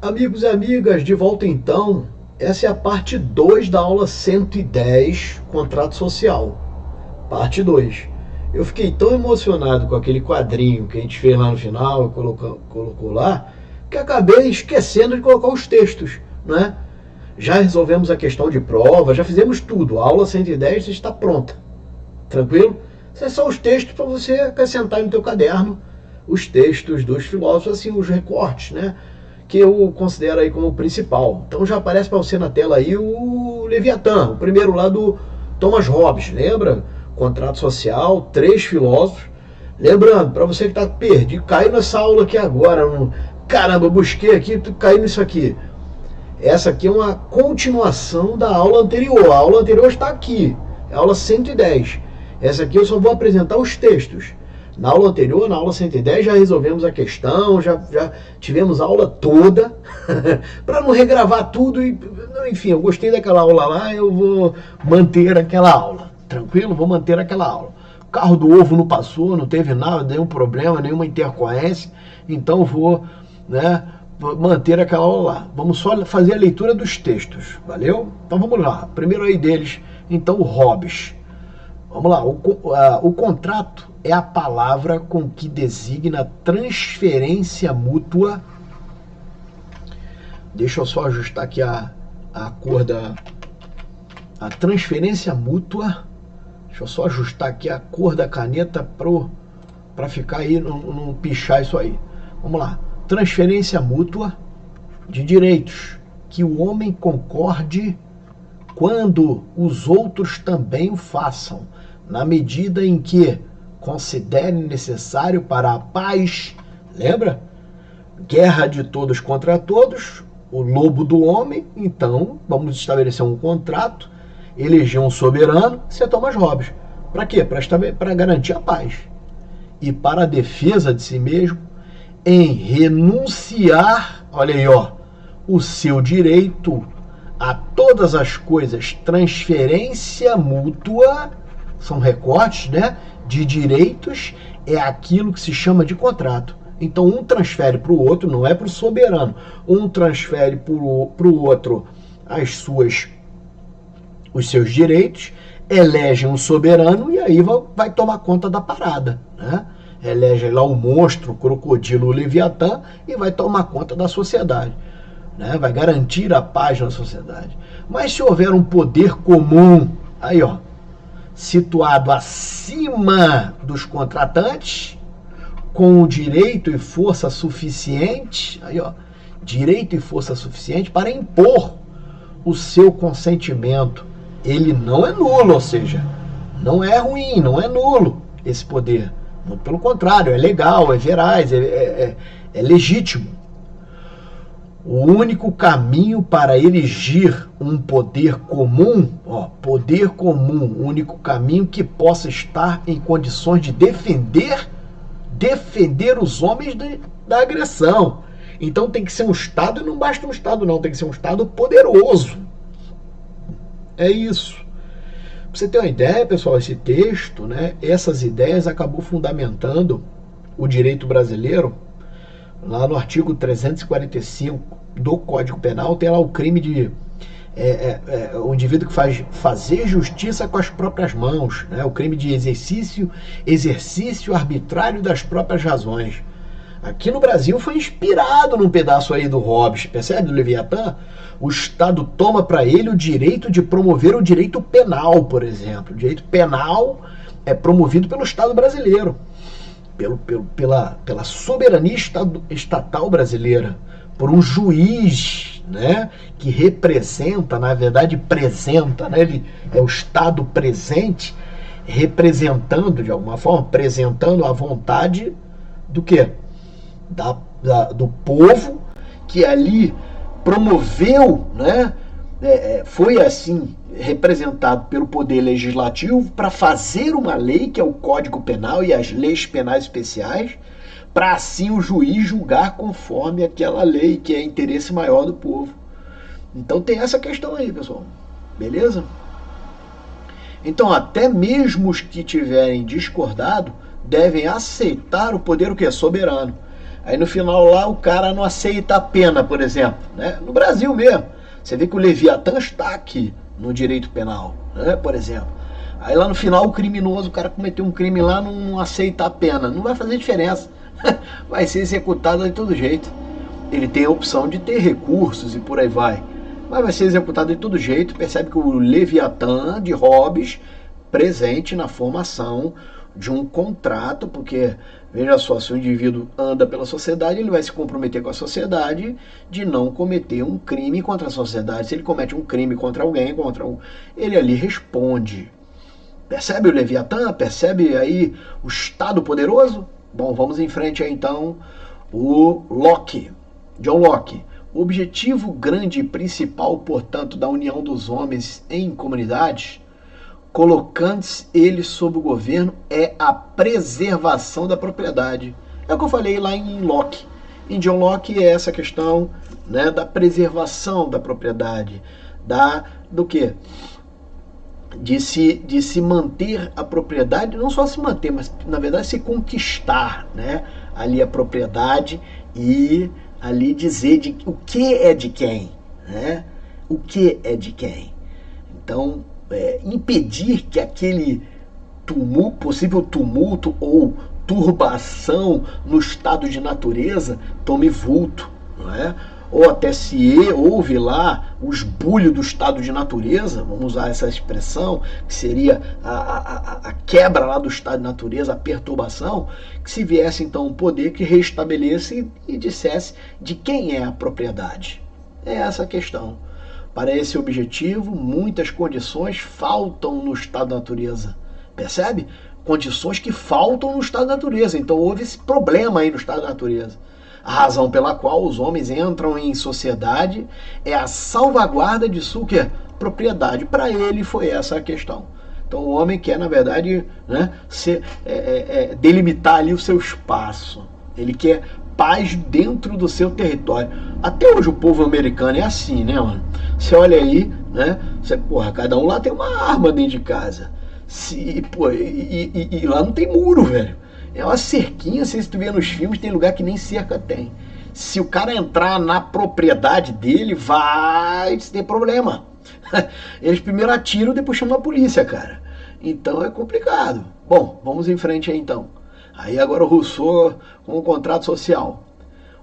Amigos e amigas, de volta então. Essa é a parte 2 da aula 110, Contrato Social. Parte 2. Eu fiquei tão emocionado com aquele quadrinho que a gente fez lá no final, colocou lá, que acabei esquecendo de colocar os textos, né? Já resolvemos a questão de prova, já fizemos tudo. A aula 110 está pronta. Tranquilo? Esses são os textos para você acrescentar no teu caderno, os textos dos filósofos, assim, os recortes, né? Que eu considero aí como principal. Então já aparece para você na tela aí o Leviatã, o primeiro lá do Thomas Hobbes, lembra? Contrato Social, 3 filósofos. Lembrando, para você que está perdido, caiu nessa aula aqui agora, caramba, busquei aqui, caiu nisso aqui. Essa aqui é uma continuação da aula anterior. A aula anterior está aqui, é a aula 110. Essa aqui eu só vou apresentar os textos. Na aula anterior, na aula 110, já resolvemos a questão, já tivemos a aula toda, para não regravar tudo. Enfim, eu gostei daquela aula lá, eu vou manter aquela aula. Tranquilo? Vou manter aquela aula. O carro do ovo não passou, não teve nada, nenhum problema, nenhuma intercorrência, então vou, né, manter aquela aula lá. Vamos só fazer a leitura dos textos, valeu? Então vamos lá. Primeiro aí deles, então, o Hobbes. Vamos lá, o contrato é a palavra com que designa transferência mútua. Deixa eu só ajustar aqui a cor da a transferência mútua. Deixa eu só ajustar aqui a cor da caneta para ficar aí, não pichar isso aí. Vamos lá. Transferência mútua de direitos que o homem concorde quando os outros também o façam, na medida em que considere necessário para a paz. Lembra? Guerra de todos contra todos, o lobo do homem. Então, vamos estabelecer um contrato, eleger um soberano, ser Thomas Hobbes. Para quê? Para garantir a paz. E para a defesa de si mesmo, em renunciar, olha aí, ó, o seu direito a todas as coisas. Transferência mútua, são recortes, né, de direitos, é aquilo que se chama de contrato. Então um transfere para o outro, não é para o soberano, um transfere para o outro os seus direitos, elege um soberano e aí vai tomar conta da parada, né? Elege lá o monstro, o crocodilo, o Leviatã, e vai tomar conta da sociedade, né? Vai garantir a paz na sociedade. Mas se houver um poder comum, aí ó, situado acima dos contratantes, com direito e força suficiente, aí ó, direito e força suficiente para impor o seu consentimento, ele não é nulo, ou seja, não é ruim, não é nulo esse poder. Pelo contrário, é legal, é veraz, é legítimo. O único caminho para erigir um poder comum, ó, poder comum, o único caminho que possa estar em condições de defender os homens da agressão. Então tem que ser um Estado, e não basta um Estado não, tem que ser um Estado poderoso. É isso. Pra você ter uma ideia, pessoal, esse texto, né, essas ideias acabou fundamentando o direito brasileiro. Lá no artigo 345 do Código Penal tem lá o crime de o indivíduo que faz fazer justiça com as próprias mãos, né? O crime de exercício arbitrário das próprias razões. Aqui no Brasil foi inspirado num pedaço aí do Hobbes, percebe? Do Leviatã. O Estado toma para ele o direito de promover o direito penal, por exemplo. O direito penal é promovido pelo Estado brasileiro, pela soberania estatal brasileira, por um juiz, né, que representa, na verdade apresenta, né, ele é o Estado presente, representando de alguma forma, apresentando a vontade do quê? Do povo, que ali promoveu, né, foi assim representado pelo poder legislativo para fazer uma lei, que é o Código Penal e as leis penais especiais, para assim o juiz julgar conforme aquela lei, que é interesse maior do povo. Então tem essa questão aí, pessoal. Beleza? Então até mesmo os que tiverem discordado devem aceitar o poder, o que é soberano, Aí no final lá o cara não aceita a pena, por exemplo, né? No Brasil mesmo. Você vê que o Leviatã está aqui no direito penal, né? Por exemplo. Aí lá no final o criminoso, o cara cometeu um crime lá, não aceita a pena. Não vai fazer diferença. Vai ser executado de todo jeito. Ele tem a opção de ter recursos e por aí vai. Mas vai ser executado de todo jeito. Percebe que o Leviatã de Hobbes presente na formação de um contrato, porque, veja só, se o indivíduo anda pela sociedade, ele vai se comprometer com a sociedade de não cometer um crime contra a sociedade. Se ele comete um crime contra alguém, ele ali responde. Percebe o Leviatã? Percebe aí o Estado poderoso? Bom, vamos em frente aí então. O Locke, John Locke. O objetivo grande e principal, portanto, da união dos homens em comunidades, colocando-se eles sob o governo, é a preservação da propriedade. É o que eu falei lá em Locke. Em John Locke é essa questão, né, da preservação da propriedade, do quê? De se manter a propriedade, não só se manter, mas na verdade se conquistar, né, ali a propriedade e ali dizer o que é de quem, né? O que é de quem. Então, impedir que aquele possível tumulto ou turbação no estado de natureza tome vulto, não é? Ou até se houve lá o esbulho do estado de natureza, vamos usar essa expressão, que seria a quebra lá do estado de natureza, a perturbação, que se viesse então um poder que restabelece e dissesse de quem é a propriedade. É essa a questão. Para esse objetivo, muitas condições faltam no estado da natureza. Percebe? Condições que faltam no estado da natureza. Então houve esse problema aí no estado da natureza. A razão pela qual os homens entram em sociedade é a salvaguarda de sua propriedade. Para ele foi essa a questão. Então o homem quer, na verdade, né, delimitar ali o seu espaço. Ele quer paz dentro do seu território. Até hoje o povo americano é assim, né, mano? Você olha aí, né? Cada um lá tem uma arma dentro de casa. E lá não tem muro, velho. É uma cerquinha, se tu vê nos filmes, tem lugar que nem cerca tem. Se o cara entrar na propriedade dele, vai ter problema. Eles primeiro atiram, depois chamam a polícia, cara. Então é complicado. Bom, vamos em frente aí então. Aí agora o Rousseau com o contrato social.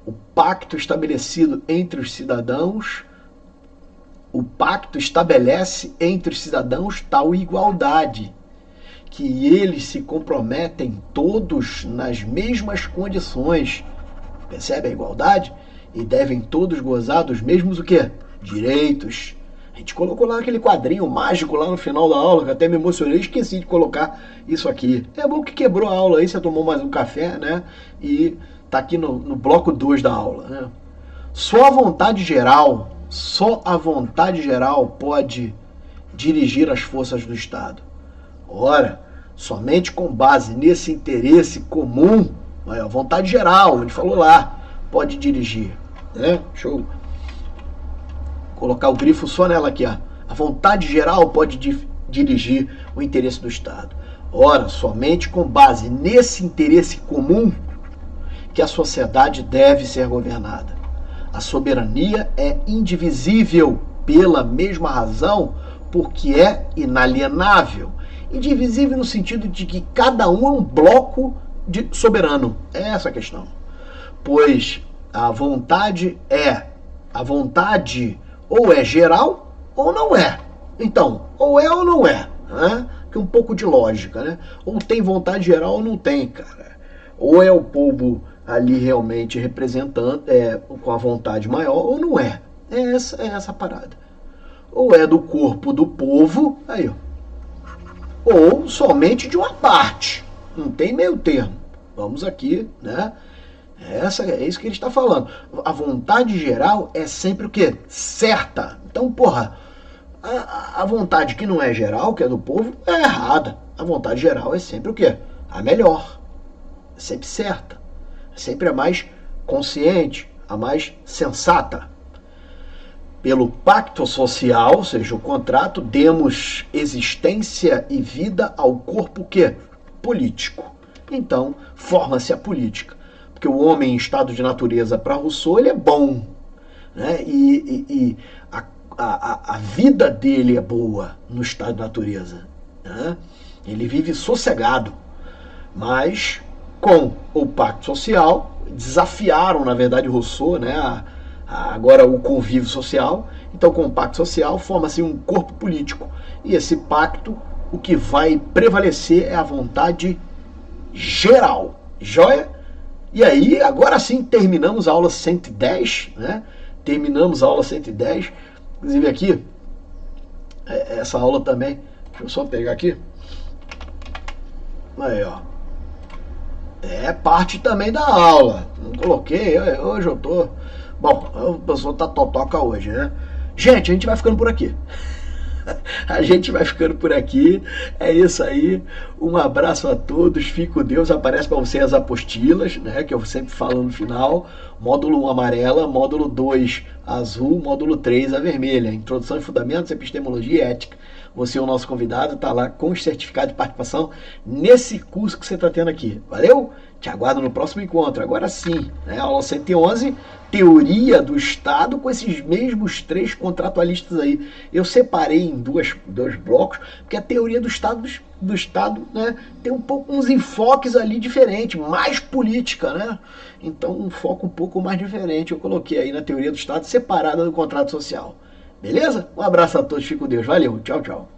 O pacto estabelecido entre os cidadãos, o pacto estabelece entre os cidadãos tal igualdade, que eles se comprometem todos nas mesmas condições. Percebe a igualdade? E devem todos gozar dos mesmos o quê? Direitos. A gente colocou lá aquele quadrinho mágico lá no final da aula, que até me emocionei, esqueci de colocar isso aqui. É bom que quebrou a aula aí, você tomou mais um café, né? E tá aqui no bloco 2 da aula, né? Só a vontade geral pode dirigir as forças do Estado. Ora, somente com base nesse interesse comum, a vontade geral, ele falou lá, pode dirigir, né? Deixa eu colocar o grifo só nela aqui, ó. A vontade geral pode dirigir o interesse do Estado. Ora, somente com base nesse interesse comum que a sociedade deve ser governada. A soberania é indivisível pela mesma razão, porque é inalienável. Indivisível no sentido de que cada um é um bloco de soberano. É essa a questão. Pois a vontade ou é geral ou não é. Então, ou é ou não é, né? Que é um pouco de lógica, né? Ou tem vontade geral ou não tem, cara. Ou é o povo ali realmente representando, com a vontade maior, ou não é. É essa parada. Ou é do corpo do povo, aí, ó, ou somente de uma parte. Não tem meio termo. Vamos aqui, né? É isso que ele está falando. A vontade geral é sempre o quê? Certa. Então, porra, a vontade que não é geral, que é do povo, é errada. A vontade geral é sempre o quê? A melhor. É sempre certa. É sempre a mais consciente, a mais sensata. Pelo pacto social, ou seja, o contrato, demos existência e vida ao corpo que? Político. Então, forma-se a política. porque o homem em estado de natureza para Rousseau ele é bom, né? E a vida dele é boa no estado de natureza, né? Ele vive sossegado, mas com o pacto social desafiaram, na verdade, Rousseau, né? Agora o convívio social. Então, com o pacto social forma-se um corpo político, e esse pacto, o que vai prevalecer é a vontade geral, joia? E aí, agora sim, terminamos a aula 110, né? Terminamos a aula 110. Inclusive aqui, essa aula também, deixa eu só pegar aqui. Aí, ó. É parte também da aula. Não coloquei, hoje eu tô... Bom, o pessoal tá totoca hoje, né? Gente, a gente vai ficando por aqui. A gente vai ficando por aqui. É isso aí. Um abraço a todos. Fique com Deus. Aparece para você as apostilas, né? Que eu sempre falo no final. Módulo 1 amarela, módulo 2 azul, módulo 3 a vermelha. Introdução e Fundamentos, Epistemologia e Ética. Você é o nosso convidado, está lá com os certificados de participação nesse curso que você está tendo aqui. Valeu? Te aguardo no próximo encontro. Agora sim, né? Aula 111, teoria do Estado, com esses mesmos 3 contratualistas aí. Eu separei em dois blocos, porque a teoria do Estado, né, tem um pouco uns enfoques ali diferentes, mais política, né? Então um foco um pouco mais diferente eu coloquei aí na teoria do Estado, separada do contrato social. Beleza? Um abraço a todos, fique com Deus. Valeu, tchau, tchau.